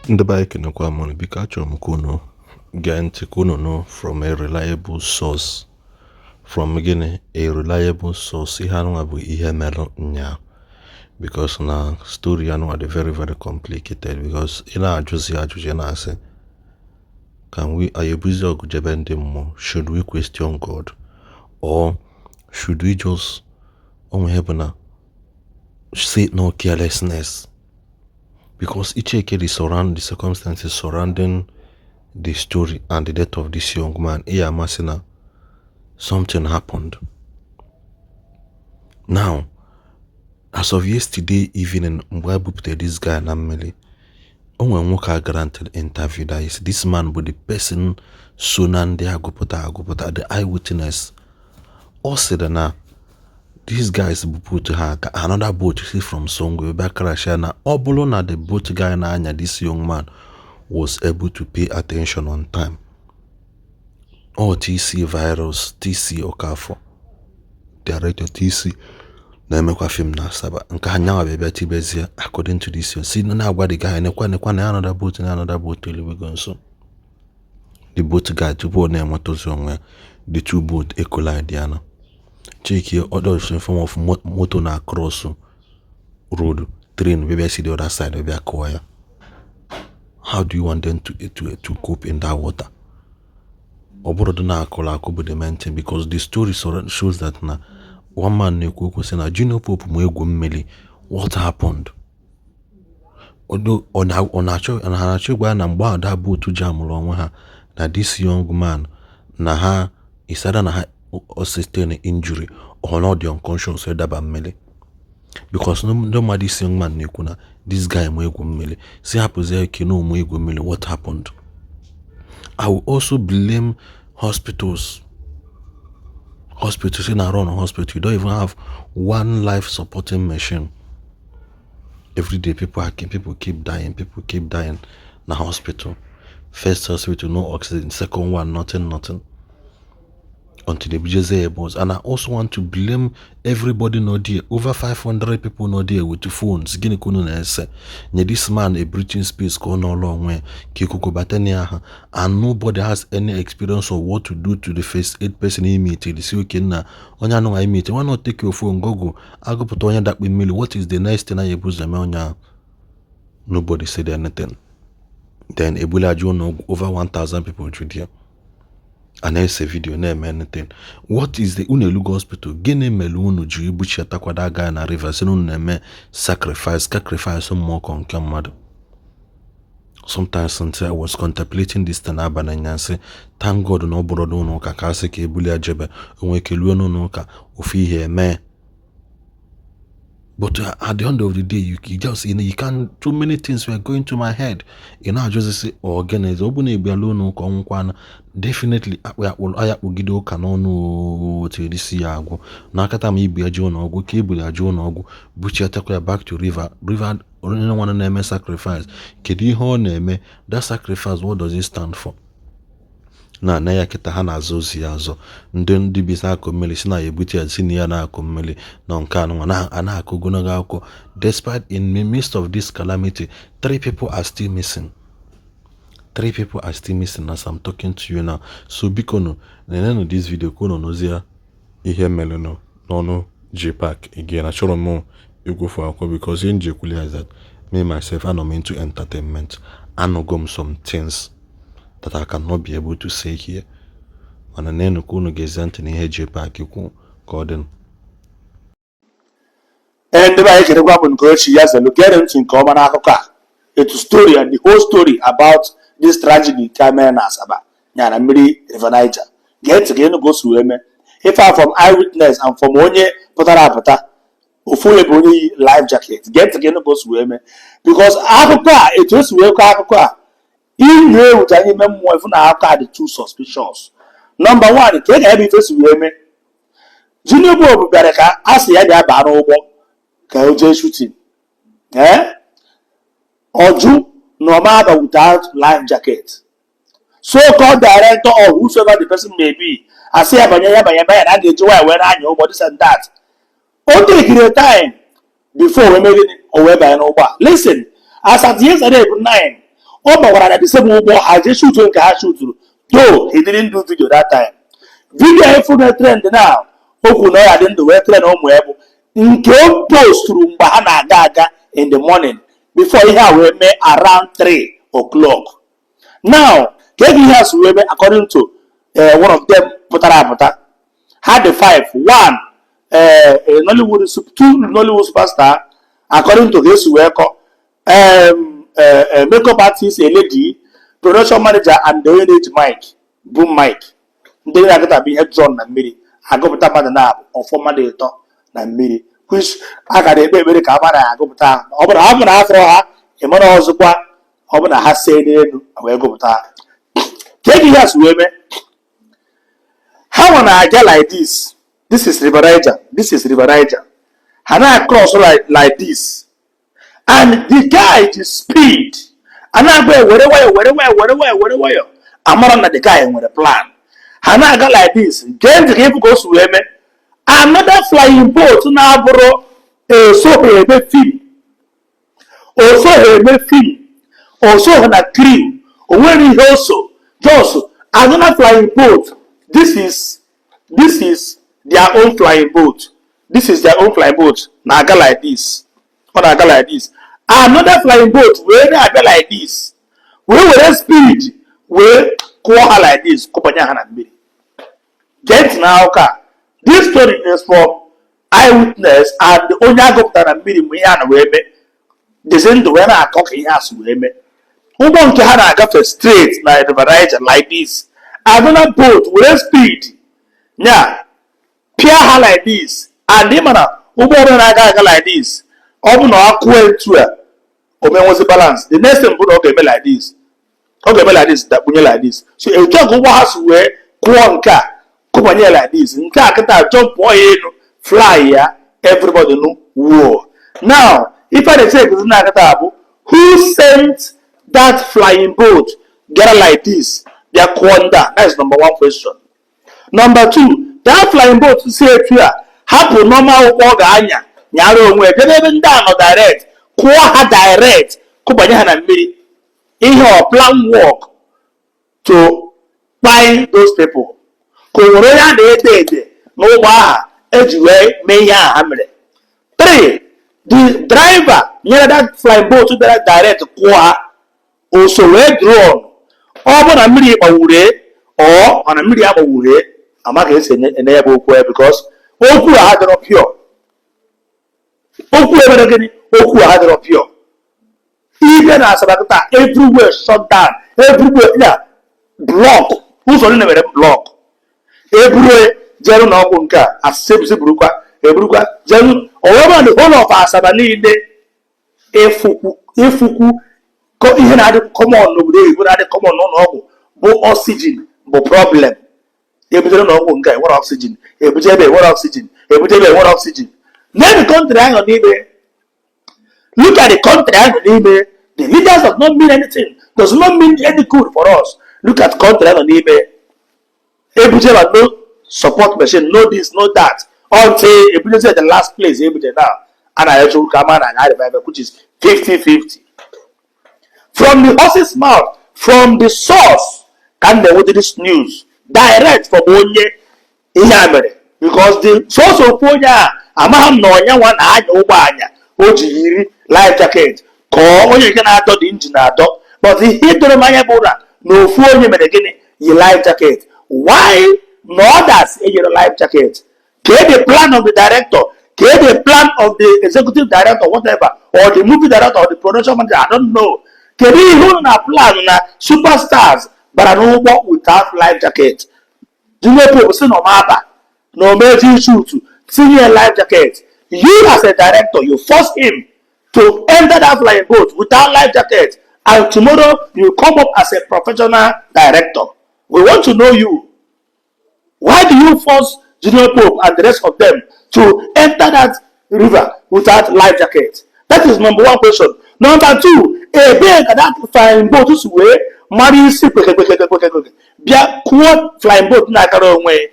The bike in Kwamon Bikacho Kuno Gent Kuno no from a reliable source. From again a reliable source, Ihanabu Ihemelo nya. Because na story anu are very very complicated because ina ajuzi na say can we ayebuzi ogujebende mo should we question God or should we just say no carelessness because each the circumstances surrounding the story and the death of this young man masina something happened. Now as of yesterday evening, Mbwabupte, this guy Nameli, Onwamuka granted interview that is this man with the person Sunan de Agupota, the eyewitness. All said na this guy is put her another boat you see from Songo Bakrashana. Obolona the boat guy na anya this young man was able to pay attention on time. TC virus, TC Okafo, director TC. Na emekwa film na Asaba nke hanyawa bebe tibezia according to this see na agwa the guy nekwa na another boat we go nso the boat guy tupu na enwetozi onwe the two boat collide yana check here other form of motor na cross road train bebe see the other side bebe akwaya. How do you want them to cope in that water? Obodo na akola akobo the maintain because the story shows that na one man Nekuku said, "Na Junior Pope mwegu mmeli. What happened?" Although on Hanacho na mba that boat jamulwa ha na this young man na ha isada na ha sustain injury or not the unconscious daba mmeli because no this young man Nekuna this guy mwegu mmeli see hapoze kino mwegu mmeli. What happened? I will also blame hospitals in a run hospital. You don't even have one life supporting machine. Every day people keep dying in the hospital. First hospital no oxygen, second one nothing until the BJZ. And I also want to blame everybody no there. Over 500 people no there with the phones. Gini kunu na ese. This man a breathing space go no long way. Kikuko batania and nobody has any experience of what to do to the first 8 person he meet. They say okay na onya no I meet. Why not take your phone go? I go put onya that with me. What is the next thing I use them onya? Nobody said anything. Then Ebola Jono over 1,000 people through there. And I say video name anything. What is the Unelugo hospital? Gene melunu juibuchi atakwada guy na river sinu neme sacrifice some more conquer. Sometimes since I was contemplating this tanaba na nyanse, thank God no brodo no kakase ke ebuli ajebe onwe kelu no ka ofi here me. But at the end of the day, you just you can't. Too many things were going to my head. I just say, organize. Definitely, I will give you canon to the Isiagu. Nakata mi be a John or go cable a John or go butcher back to river. Only one name sacrifice. Kedi ho name that sacrifice. What does it stand for? Na ya kita ha na-azụ azọ ndị bisa akọmmeli si na ebuti ya si na ya na-akọmmeli na nke anụ na akọgonago akwụkwọ. Despite in the midst of this calamity, 3 people are still missing. 3 people are still missing as I'm talking to you now. So biko no nenenu this video kono nozia ihe mele no J-Pack again. Achọrọ m go for akwụkwọ because in J-Kuli is that me myself I'm into entertainment. Anogom some things that I cannot be able to say here. And then kuno gezant ni heje pack you Gordon. And the way I can go she has a look at it in common Africa. It's a story and the whole story about this tragedy came in Asaba. Yana Miri River Niger. Get again go through me. If I'm from eyewitness and from Onye Potara Ufule Boni life jacket. Get again go through me. Because Africa, it was where Africa. In here with any memoir from Africa, the 2 suspicions. Number 1, take heavy face with me. Junior Bob Bereka asked the other barrel Kaoje shooting. Or Jew, no matter without life jacket. So-called director or whosoever the person may be, I say, and I get to where I know what this and that. Only give a time before we made it away by an over. Listen, as at yesterday, 9. ọ gbawara na the same ụgbọ ha je shoot nke ha shooturu, though he didn't do video that time. Video efu na trend now, okwu na ya dị ndụ wee trend ụmụ ya bụ nke o posturu mgbe ha na-aga in the morning before ihe a wee mee around 3 o'clock. Now ka ego ihe a si wee mee according to one of them pụtara apụta, had the 5 1 Nollywood 2 Nollywood superstar according to this work, makeup artist, a lady, production manager, and the Iri mic, boom mic. Ndị na-agata bụ ihe John na mmiri agụpụta mmadụ na ọfọma dị ụtọ na mmiri, which a ga na-ekpe ekpere ka a mara agụpụta. Ọ bụrụ ha mụrụ afọ ha ịmara ọzọkwa, ọ bụ na ha see n'elu wee gụpụta ha. Ka ego ihe a si wee mee, ha nwa na-aga like this. This is River Niger. This is River Niger. And I cross like this. And the guy is speed. And I go where. I'm not the guy with a plan. And I go like this. Then the people goes to me. Another flying boat now bro. So he made film. Also he made film. Also on a crew. When he also just another flying boat. This is their own flying boat. This is their own flying boat. Now I go like this. Or I go like this. Another flying boat where I go like this. We will speed. We go like this. Get now, car. This story is for eyewitness and the only go that I'm meeting me and webe. The same to where I talk in house webe. Who want to have a got straight like the variety like this. Another boat will speed. Now. Pure her like this, and the man who bought a like this, open or cool to her. Omen was a balance. The next thing put okay like this. Okay, like this, that when like this. So a jog who was where cool car, come on here like this. In car, jump boy, fly here, everybody know war. Now, if I say who sent that flying boat get like this? They are quanda. That's number one question. Number two. That flying boat to say it here, happen normal walk anya, nyaro way, even down or direct, qua direct, Kubanya and me in your plan walk to find those people. Korea de no wa, edgeway, may hamlet. 3. The driver near that flying boat to that direct qua also red drawn, over a million or on a million. I'm not going to say enable because Oku had it up here. Oku had it up here. Even as a everywhere shut down, everywhere, yeah, block. Who's only never block? Everywhere, Jerry Nogunka, as Sibsi Bruka, Ebruka, Jerry, or the whole of us have a need. If you even had a common, nobody would have a common no, no oxygen, no problem. What oxygen? What oxygen? What oxygen? Then the country on eBay. Look at the country on eBay. The leaders does not mean anything. Does not mean any good for us. Look at country on eBay. No support machine, no this, no that. Until Ebuje at the last place, Ebuje now. And I actually come on and I revive, which is 50-50. From the horse's mouth, from the source, can they with this news? Direct from Onye Inyamere, because the source of Onya, Amaham Nonya one eye Obanya, Oji life jacket, call when you can add the engine, but the hit to the Mayabura, no fool him again, your life jacket. Why not us in your life jacket? Get the plan of the director, get the plan of the executive director, whatever, or the movie director or the production manager, I don't know. Can you even a plan on superstars? But I don't walk without life jacket. Do you know people no matter? No major shoot senior life jacket. You as a director, you force him to enter that flying boat without life jacket. And tomorrow you come up as a professional director. We want to know you. Why do you force Junior Pope and the rest of them to enter that river without life jacket? That is number one question. Number two, a big that flying boat this way. Marry Bia quote flying boat na karo way.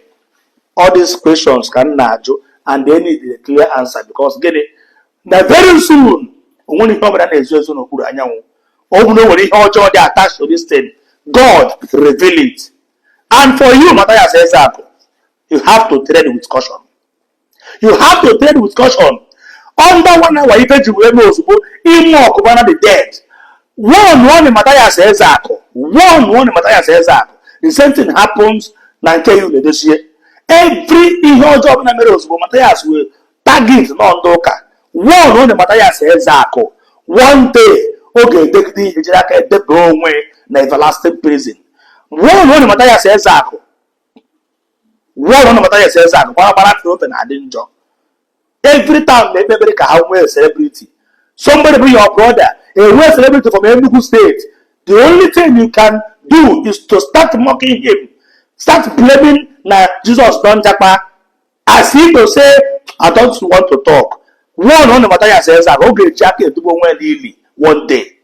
All these questions can najo and they need a clear answer because get it. Now very soon, only come that is just no kuru anyanwu. Open over the ọjọọ they attached to this thing. God reveal it. And for you, Matthias Ezako, you have to tread with caution. You have to tread with caution. Under 1 hour, if you will know, the dead. One Matthias Ezako. One Matthias Ezako. The same thing happens this year. Every job in America, Matthias will target non-doka. One Matthias Ezako. One day, okay, take the wrong way, in everlasting prison. One Matthias Ezako. One Matthias Ezako. One about to open a danger. Every time they make a celebrity. Somebody bring your brother, a well celebrity from every state. The only thing you can do is to start mocking him. Start blaming Jesus don't japa. As if to say, I don't want to talk. One Matthias Ezako. Okay, Jackie, do one day.